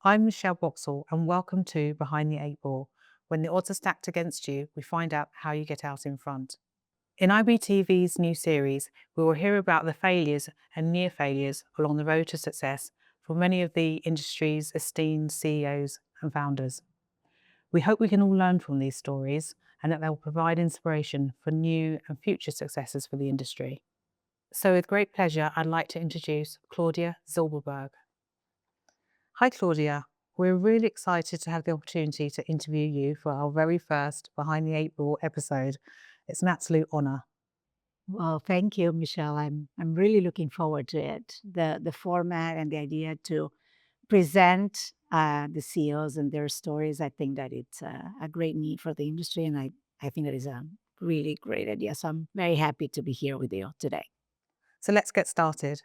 I'm Michelle Boxall, and welcome to Behind the Eight Ball. When the odds are stacked against you, we find out how you get out in front. In IBTV's new series, we will hear about the failures and near failures along the road to success for many of the industry's esteemed CEOs and founders. We hope we can all learn from these stories and that they will provide inspiration for new and future successes for the industry. So with great pleasure, I'd like to introduce Claudia Zylberberg. Hi, Claudia. We're really excited to have the opportunity to interview you for our very first Behind the Eight Ball episode. It's an absolute honour. Well, thank you, Michelle. I'm really looking forward to it. The format and the idea to present the CEOs and their stories. I think that it's a great need for the industry, and I think that is a really great idea. So I'm very happy to be here with you today. So let's get started.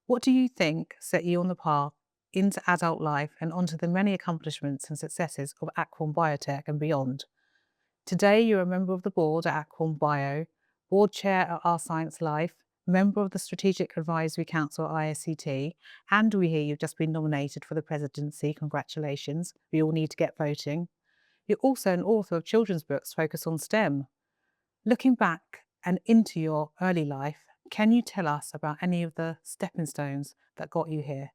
What do you think set you on the path into adult life and onto the many accomplishments and successes of Akron Biotech and beyond? Today, you're a member of the board at Akron Bio, board chair at Our Science Life, member of the Strategic Advisory Council at ISCT, and we hear you've just been nominated for the presidency. Congratulations. We all need to get voting. You're also an author of children's books focused on STEM. Looking back and into your early life, can you tell us about any of the stepping stones that got you here?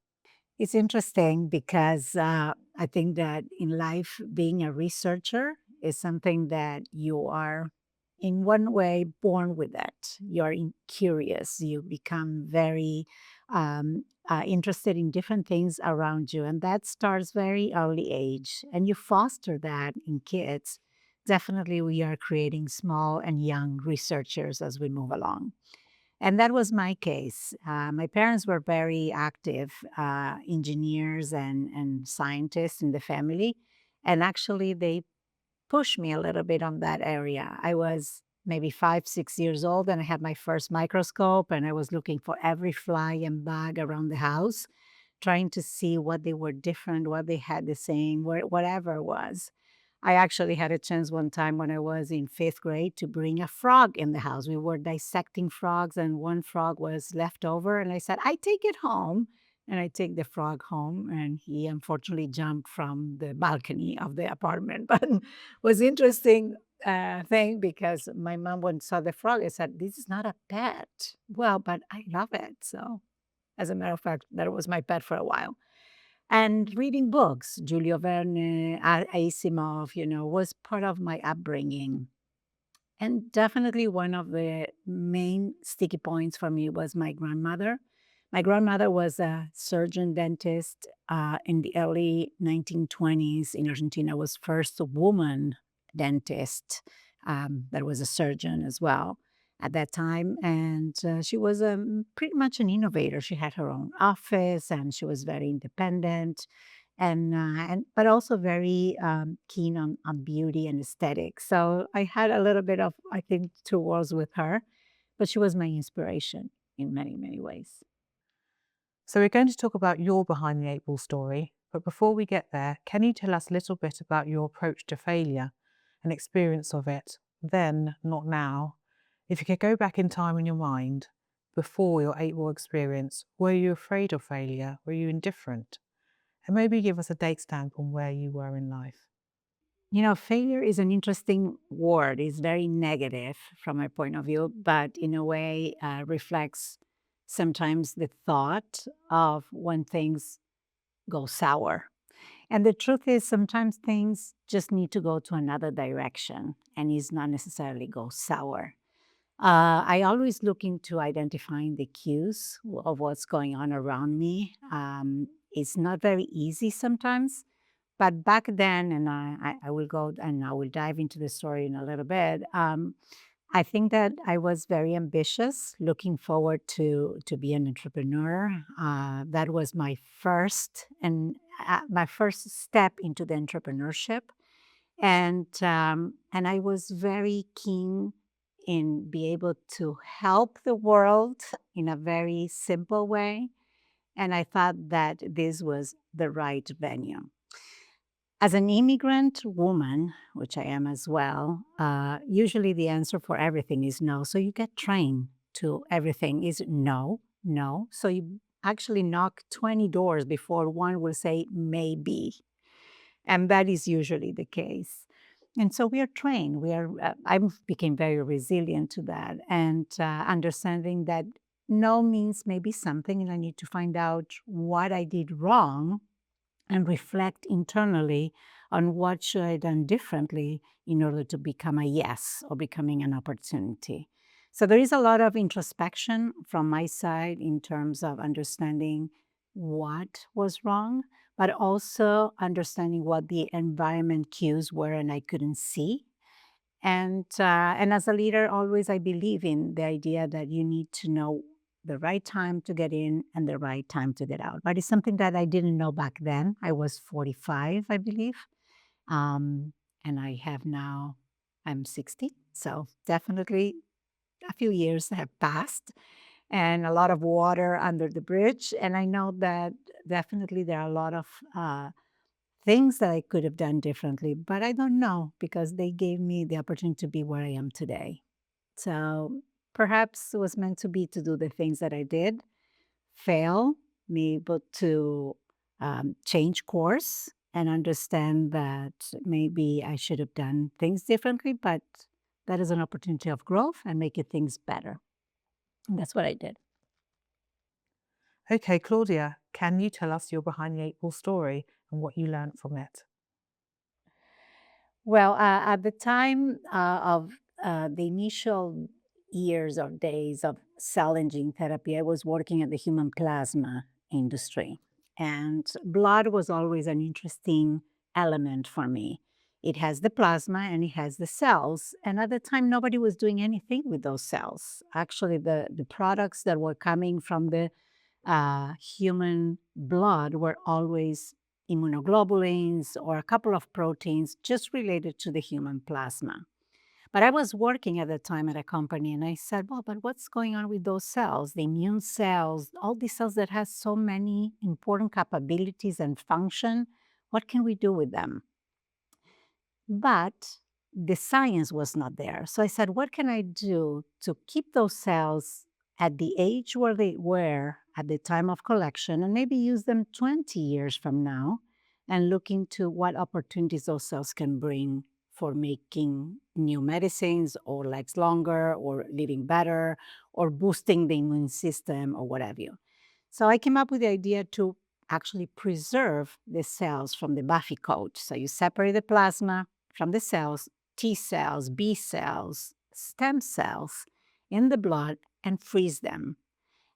It's interesting because I think that in life, being a researcher is something that you are, in one way, born with it. You're curious. You become very interested in different things around you, and that starts very early age. And you foster that in kids. Definitely, we are creating small and young researchers as we move along. And that was my case. My parents were very active engineers and scientists in the family. And actually, they pushed me a little bit on that area. I was maybe 5, 6 years old, and I had my first microscope, and I was looking for every fly and bug around the house, trying to see what they were different, what they had the same, whatever it was. I actually had a chance one time when I was in fifth grade to bring a frog in the house. We were dissecting frogs, and one frog was left over. And I said, I take it home. And I take the frog home, and he unfortunately jumped from the balcony of the apartment. But was interesting thing because my mom, when saw the frog, I said, "This is not a pet." Well, but I love it. So, as a matter of fact, that was my pet for a while. And reading books, Giulio Verne, Asimov, was part of my upbringing. And definitely one of the main sticky points for me was my grandmother. My grandmother was a surgeon dentist in the early 1920s in Argentina, was first woman dentist that was a surgeon as well at that time. And she was pretty much an innovator. She had her own office and she was very independent and but also very keen on beauty and aesthetics. So I had a little bit of, I think, two worlds with her, but she was my inspiration in many, many ways. So we're going to talk about your Behind the Eight Ball story, but before we get there, can you tell us a little bit about your approach to failure and experience of it then, not now? If you could go back in time in your mind, before your eight ball experience, were you afraid of failure? Were you indifferent? And maybe give us a date stamp on where you were in life. Failure is an interesting word. It's very negative from my point of view, but in a way reflects sometimes the thought of when things go sour. And the truth is, sometimes things just need to go to another direction and is not necessarily go sour. I always look into identifying the cues of what's going on around me. It's not very easy sometimes, but back then, and I will go and I will dive into the story in a little bit. I think that I was very ambitious, looking forward to be an entrepreneur. That was my first step into the entrepreneurship, and I was very keen in be able to help the world in a very simple way, and I thought that this was the right venue. As an immigrant woman, which I am as well, usually the answer for everything is no. So you get trained to everything is no, no. So actually knock 20 doors before one will say maybe. And that is usually the case. And so we are trained. I became very resilient to that and understanding that no means maybe something, and I need to find out what I did wrong and reflect internally on what should I done differently in order to become a yes or becoming an opportunity. So there is a lot of introspection from my side in terms of understanding what was wrong, but also understanding what the environment cues were and I couldn't see. And as a leader, always I believe in the idea that you need to know the right time to get in and the right time to get out. But it's something that I didn't know back then. I was 45, I believe. Um, and I have now, I'm 60. So definitely a few years have passed and a lot of water under the bridge. And I know that definitely there are a lot of things that I could have done differently, but I don't know because they gave me the opportunity to be where I am today. So perhaps it was meant to be to do the things that I did, fail, be able to change course and understand that maybe I should have done things differently, but that is an opportunity of growth and making things better. And that's what I did. Okay, Claudia, can you tell us your behind the eight ball story and what you learned from it? Well, at the time of the initial years or days of cell and gene therapy, I was working at the human plasma industry. And blood was always an interesting element for me. It has the plasma and it has the cells. And at the time, nobody was doing anything with those cells. Actually, the products that were coming from the human blood were always immunoglobulins or a couple of proteins just related to the human plasma. But I was working at the time at a company and I said, well, but what's going on with those cells, the immune cells, all these cells that has so many important capabilities and function? What can we do with them? But the science was not there. So I said, what can I do to keep those cells at the age where they were at the time of collection and maybe use them 20 years from now and look into what opportunities those cells can bring for making new medicines or lives longer or living better or boosting the immune system or what have you. So I came up with the idea to actually preserve the cells from the Buffy coat. So you separate the plasma from the cells, T cells, B cells, stem cells in the blood and freeze them.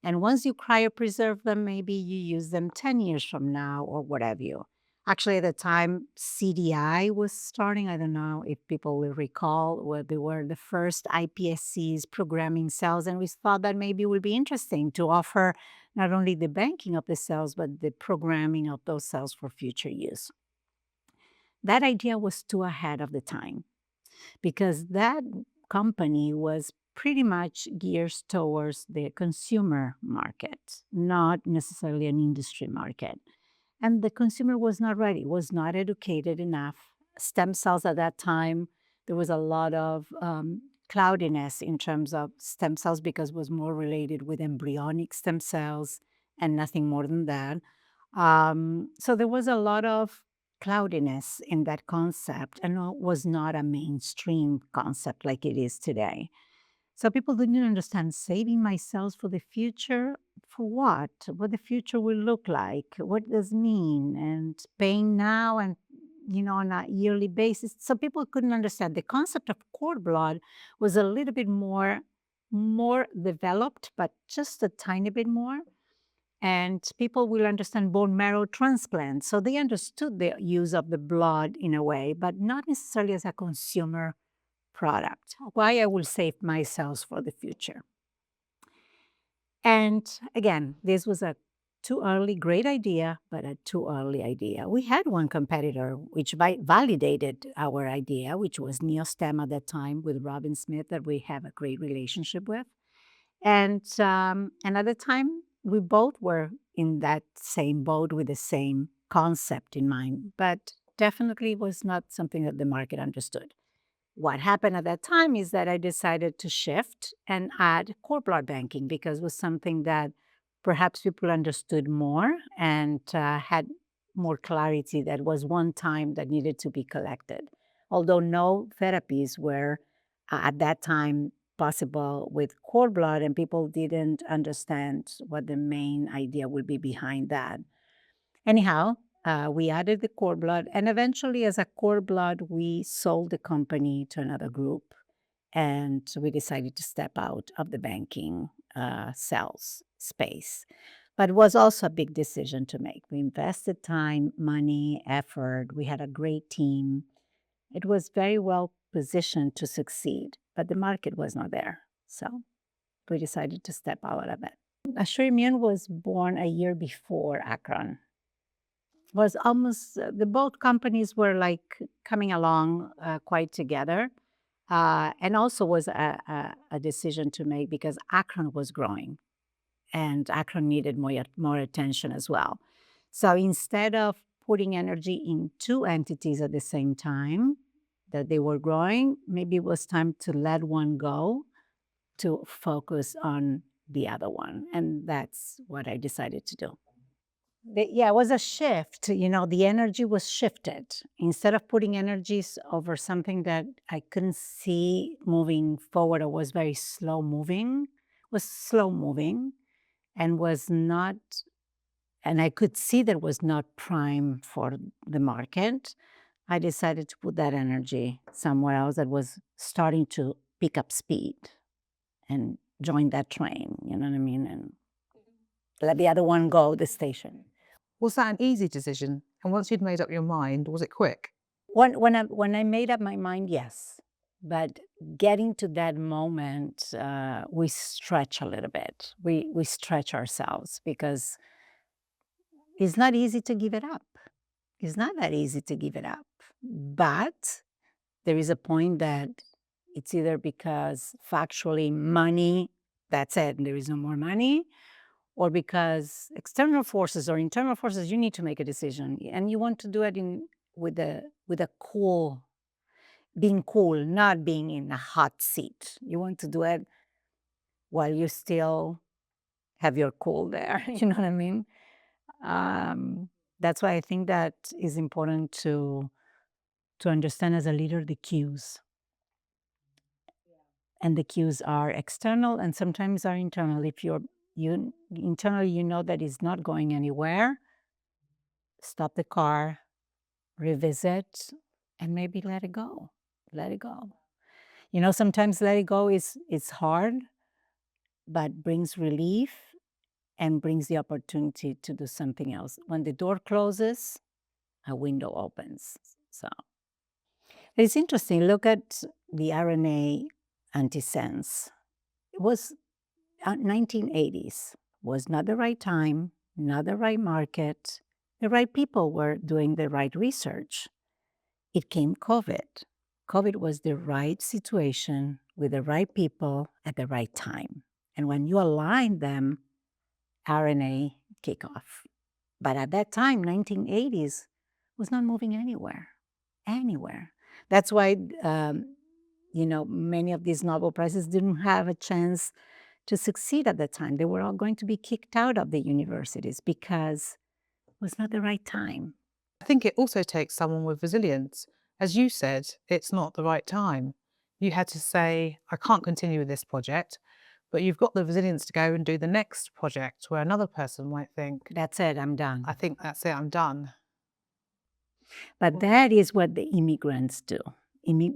And once you cryopreserve them, maybe you use them 10 years from now or what have you. Actually, at the time, CDI was starting. I don't know if people will recall where they were the first iPSCs programming cells. And we thought that maybe it would be interesting to offer not only the banking of the cells, but the programming of those cells for future use. That idea was too ahead of the time because that company was pretty much geared towards the consumer market, not necessarily an industry market. And the consumer was not ready, was not educated enough. Stem cells at that time, there was a lot of cloudiness in terms of stem cells because it was more related with embryonic stem cells and nothing more than that. So there was a lot of cloudiness in that concept and it was not a mainstream concept like it is today. So people didn't understand saving my cells for the future. For what? What the future will look like? What does it mean? And paying now and on a yearly basis. So people couldn't understand. The concept of cord blood was a little bit more developed, but just a tiny bit more. And people will understand bone marrow transplant. So they understood the use of the blood in a way, but not necessarily as a consumer product. Why I will save my cells for the future. And again, this was a too early, great idea, but a too early idea. We had one competitor which validated our idea, which was Neostem at that time with Robin Smith, that we have a great relationship with. And at the time, we both were in that same boat with the same concept in mind, but definitely was not something that the market understood. What happened at that time is that I decided to shift and add core blood banking because it was something that perhaps people understood more and had more clarity that was one time that needed to be collected. Although no therapies were at that time possible with cord blood, and people didn't understand what the main idea would be behind that. Anyhow, we added the cord blood, and eventually, as a cord blood, we sold the company to another group, and we decided to step out of the banking sales space. But it was also a big decision to make. We invested time, money, effort. We had a great team. It was very well positioned to succeed, but the market was not there. So we decided to step out of it. Assure Immune was born a year before Akron. Was almost the both companies were like coming along quite together, and also was a decision to make because Akron was growing, and Akron needed more attention as well. So instead of putting energy in two entities at the same time that they were growing, maybe it was time to let one go to focus on the other one, and that's what I decided to do. Yeah, it was a shift. The energy was shifted. Instead of putting energies over something that I couldn't see moving forward or was very slow moving, was slow moving and was not, and I could see that was not prime for the market. I decided to put that energy somewhere else that was starting to pick up speed and join that train, you know what I mean? And let the other one go, the station. Was that an easy decision? And once you'd made up your mind, was it quick? When I made up my mind, yes. But getting to that moment, we stretch a little bit. We stretch ourselves because it's not easy to give it up. It's not that easy to give it up. But there is a point that it's either because factually money, that's it, there is no more money, or because external forces or internal forces, you need to make a decision. And you want to do it with a cool, being cool, not being in a hot seat. You want to do it while you still have your cool there. You know what I mean? That's why I think that is important to understand as a leader the cues. And the cues are external and sometimes are internal. If you internally you know that it's not going anywhere, stop the car, revisit, and maybe let it go. Let it go. Sometimes let it go is hard, but brings relief and brings the opportunity to do something else. When the door closes, a window opens. So it's interesting. Look at the RNA antisense. It was 1980s. Was not the right time, not the right market. The right people were doing the right research. It came COVID. COVID was the right situation with the right people at the right time. And when you align them, RNA kick off. But at that time, 1980s, was not moving anywhere, anywhere. That's why, many of these Nobel Prizes didn't have a chance to succeed at the time. They were all going to be kicked out of the universities because it was not the right time. I think it also takes someone with resilience. As you said, it's not the right time. You had to say, I can't continue with this project, but you've got the resilience to go and do the next project where another person might think, That's it, I'm done. I think that's it, I'm done. But that is what the immigrants do.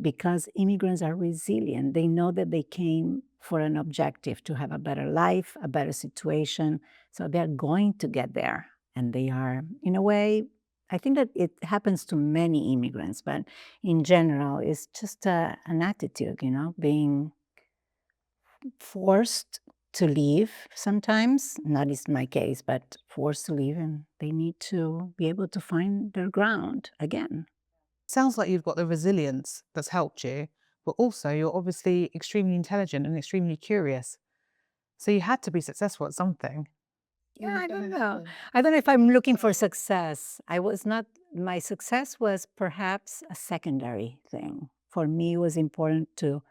Because immigrants are resilient. They know that they came for an objective, to have a better life, a better situation. So they're going to get there. And they are, in a way, I think that it happens to many immigrants, but in general, it's just an attitude, being forced to leave sometimes. Not is my case, but forced to leave, and they need to be able to find their ground again. Sounds like you've got the resilience that's helped you, but also you're obviously extremely intelligent and extremely curious. So you had to be successful at something. Yeah, I don't know. I don't know if I'm looking for success. I was not, my success was perhaps a secondary thing. For me, it was important to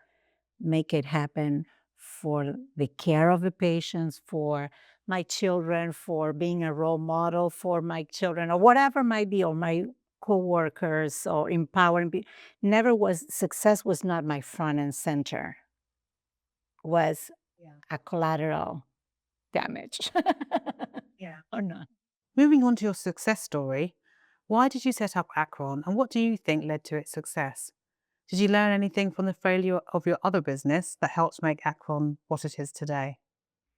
make it happen for the care of the patients, for my children, for being a role model for my children, or whatever might be, or my coworkers, or empowering never was success was not my front and center, was Yeah. a collateral damage. Yeah. Or not. Moving on to your success story, why did you set up Akron and what do you think led to its success? Did you learn anything from the failure of your other business that helped make Akron what it is today?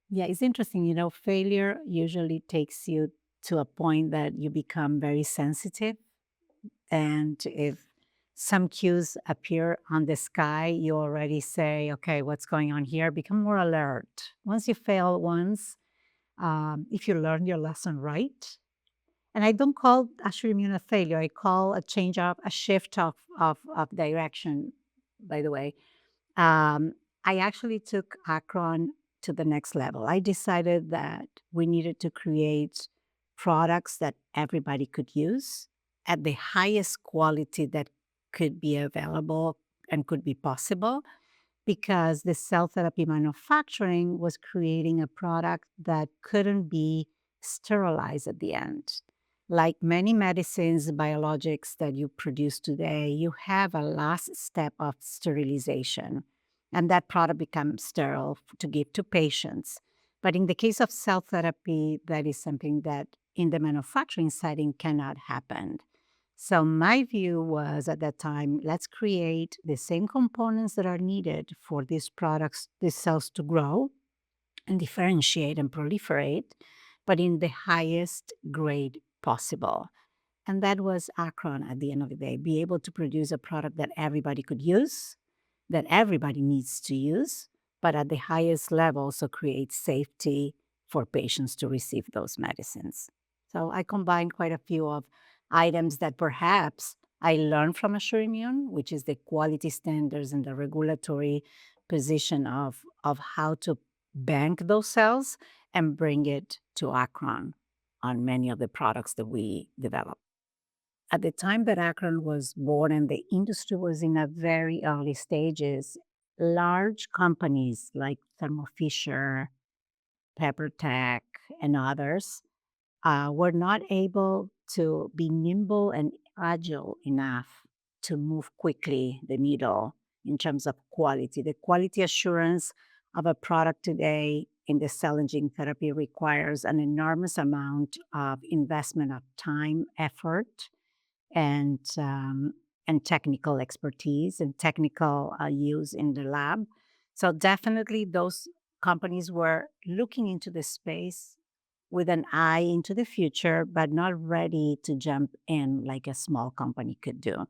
Yeah, it's interesting. Failure usually takes you to a point that you become very sensitive. And if some cues appear on the sky, you already say, okay, what's going on here? Become more alert. Once you fail once, if you learn your lesson right, and I don't call Asher Immune a failure, I call a change of a shift of direction, by the way. um, I actually took Akron to the next level. I decided that we needed to create products that everybody could use at the highest quality that could be available and could be possible, because the cell therapy manufacturing was creating a product that couldn't be sterilized at the end. Like many medicines, biologics that you produce today, you have a last step of sterilization, and that product becomes sterile to give to patients. But in the case of cell therapy, that is something that in the manufacturing setting cannot happen. So my view was at that time, let's create the same components that are needed for these products, these cells to grow and differentiate and proliferate, but in the highest grade possible. And that was Akron at the end of the day, be able to produce a product that everybody could use, that everybody needs to use, but at the highest level, so create safety for patients to receive those medicines. So I combined quite a few of items that perhaps I learned from Assure-Immune, which is the quality standards and the regulatory position of how to bank those cells and bring it to Akron on many of the products that we develop. At the time that Akron was born and the industry was in a very early stages, large companies like Thermo Fisher, PepperTech, and others were not able to be nimble and agile enough to move quickly the needle in terms of quality. The quality assurance of a product today in the cell and gene therapy requires an enormous amount of investment of time, effort, and and technical expertise and technical use in the lab. So definitely those companies were looking into the space with an eye into the future, but not ready to jump in like a small company could do.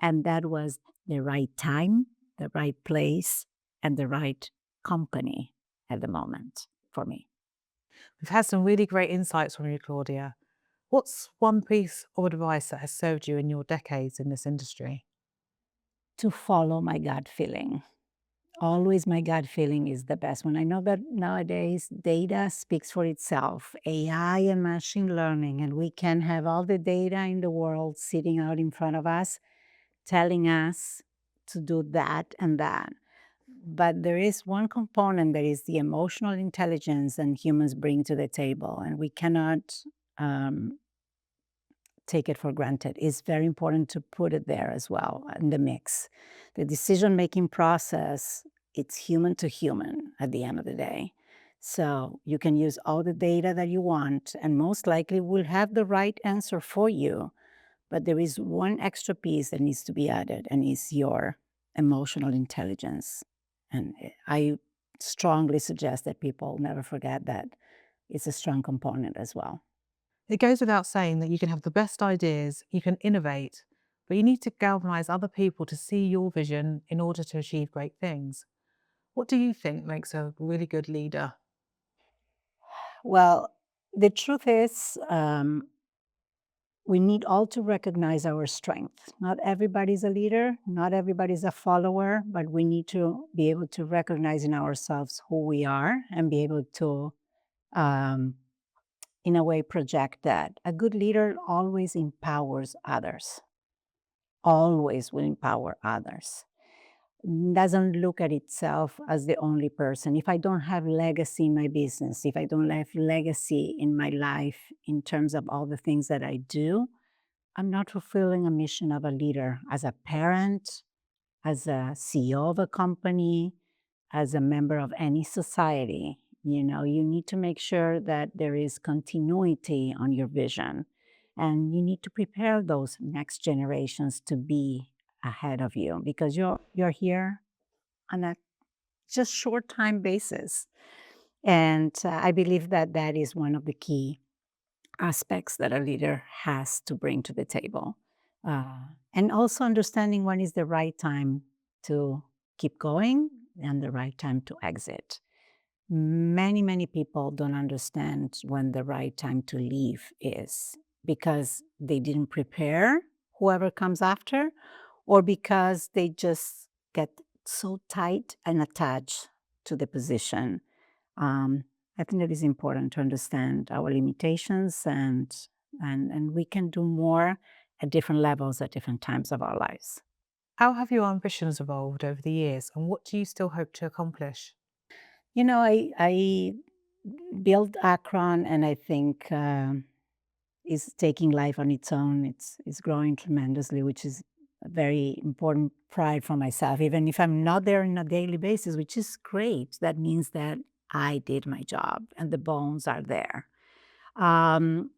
And that was the right time, the right place, and the right company at the moment for me. We've had some really great insights from you, Claudia. What's one piece of advice that has served you in your decades in this industry? To follow my gut feeling. Always my gut feeling is the best one. I know that nowadays data speaks for itself, AI and machine learning, and we can have all the data in the world sitting out in front of us, telling us to do that and that. But there is one component that is the emotional intelligence and humans bring to the table, and we cannot um, take it for granted. It's very important to put it there as well in the mix. The decision-making process, it's human to human at the end of the day. So you can use all the data that you want, and most likely will have the right answer for you. But there is one extra piece that needs to be added, and is your emotional intelligence. And I strongly suggest that people never forget that it's a strong component as well. It goes without saying that you can have the best ideas, you can innovate, but you need to galvanize other people to see your vision in order to achieve great things. What do you think makes a really good leader? Well, the truth is, we need all to recognize our strength. Not everybody's a leader, not everybody's a follower, but we need to be able to recognize in ourselves who we are and be able to, um, in a way, project that. A good leader always empowers others, always will empower others. doesn't look at itself as the only person. If I don't have legacy in my business, if I don't have legacy in my life in terms of all the things that I do, I'm not fulfilling a mission of a leader as a parent, as a CEO of a company, as a member of any society. You need to make sure that there is continuity on your vision. And you need to prepare those next generations to be ahead of you because you're here on a just short time basis. And I believe that that is one of the key aspects that a leader has to bring to the table. And also understanding when is the right time to keep going and the right time to exit. Many, many people don't understand when the right time to leave is because they didn't prepare whoever comes after, or because they just get so tight and attached to the position. um, I think it is important to understand our limitations, and we can do more at different levels at different times of our lives. How have your ambitions evolved over the years, and what do you still hope to accomplish? I built Akron, and I think is taking life on its own. It's growing tremendously, which is a very important pride for myself. Even if I'm not there on a daily basis, which is great, that means that I did my job and the bones are there. I'm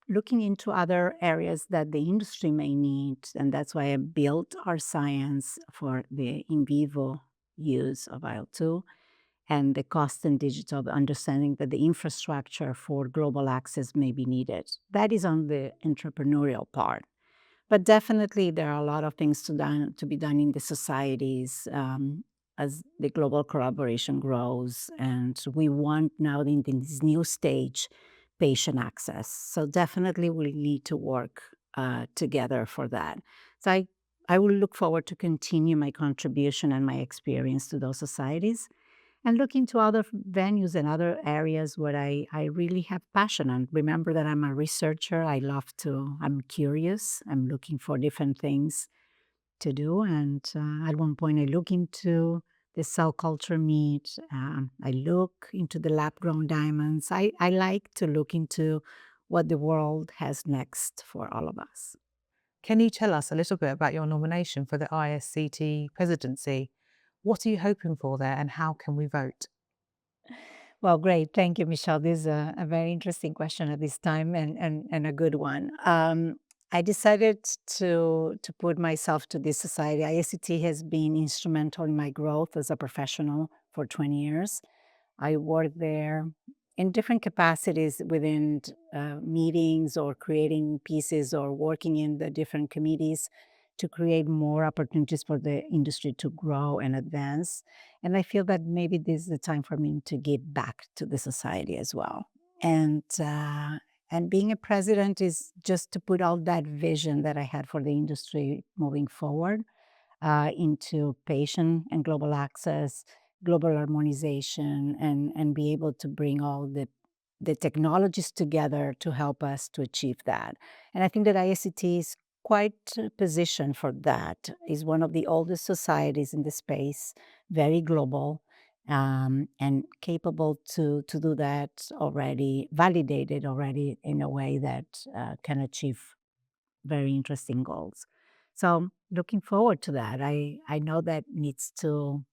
looking into other areas that the industry may need, and that's why I built our science for the in vivo use of IL-2 and the cost and digital understanding that the infrastructure for global access may be needed. That is on the entrepreneurial part. But definitely, there are a lot of things to be done in the societies as the global collaboration grows. And we want now in this new stage patient access. So definitely, we need to work together for that. So I will look forward to continue my contribution and my experience to those societies and look into other venues and other areas where I really have passion. And remember that I'm a researcher. I'm curious. I'm looking for different things to do. And at one point, I look into the cell culture meat. I look into the lab grown diamonds. I like to look into what the world has next for all of us. Can you tell us a little bit about your nomination for the ISCT presidency? What are you hoping for there, and how can we vote? Well, great. Thank you, Michelle. This is a very interesting question at this time, and a good one. I decided to put myself to this society. ISCT has been instrumental in my growth as a professional for 20 years. I worked there in different capacities within meetings or creating pieces or working in the different committees to create more opportunities for the industry to grow and advance. And I feel that maybe this is the time for me to give back to the society as well. And being a president is just to put all that vision that I had for the industry moving forward into patient and global access, global harmonization, and be able to bring all the technologies together to help us to achieve that. And I think that ISCT is quite positioned for that. Is one of the oldest societies in the space, very global, and capable to do that already, validated already in a way that can achieve very interesting goals. So looking forward to that. I know that needs to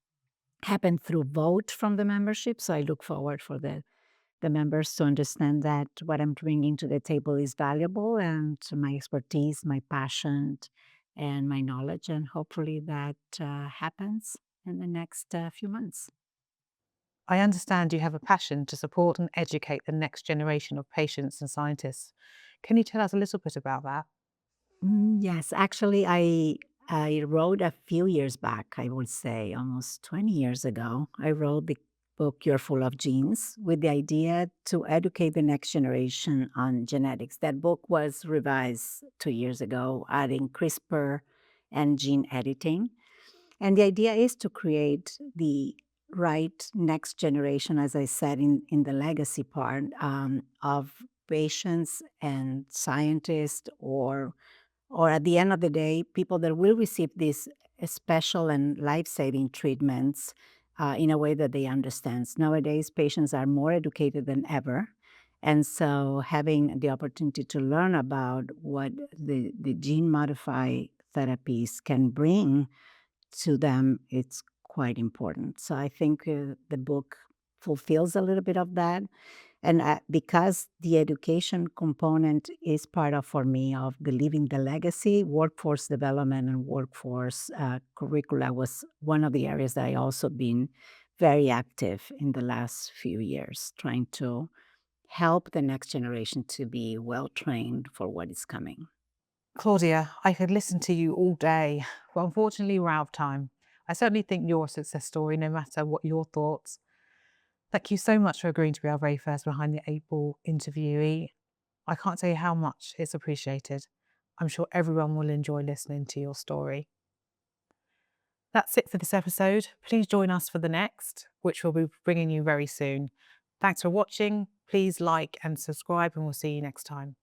happen through vote from the membership. So I look forward for the members to understand that what I'm bringing to the table is valuable and my expertise, my passion, and my knowledge. And hopefully that happens in the next few months. I understand you have a passion to support and educate the next generation of patients and scientists. Can you tell us a little bit about that? Yes, actually, I wrote a few years back, I would say almost 20 years ago. I wrote the book You're Full of Genes with the idea to educate the next generation on genetics. That book was revised 2 years ago, adding CRISPR and gene editing. And the idea is to create the right next generation, as I said in the legacy part, of patients and scientists or at the end of the day, people that will receive this special and life-saving treatments in a way that they understand. Nowadays, patients are more educated than ever. And so having the opportunity to learn about what the gene modified therapies can bring to them, it's quite important. So I think the book fulfills a little bit of that. And because the education component is part of, for me, of the living the legacy, workforce development and workforce curricula was one of the areas that I also been very active in the last few years, trying to help the next generation to be well trained for what is coming. Claudia, I could listen to you all day, but unfortunately, we're out of time. I certainly think you're a success story, no matter what your thoughts. Thank you so much for agreeing to be our very first Behind the Eight Ball interviewee. I can't tell you how much it's appreciated. I'm sure everyone will enjoy listening to your story. That's it for this episode. Please join us for the next, which we'll be bringing you very soon. Thanks for watching. Please like and subscribe, and we'll see you next time.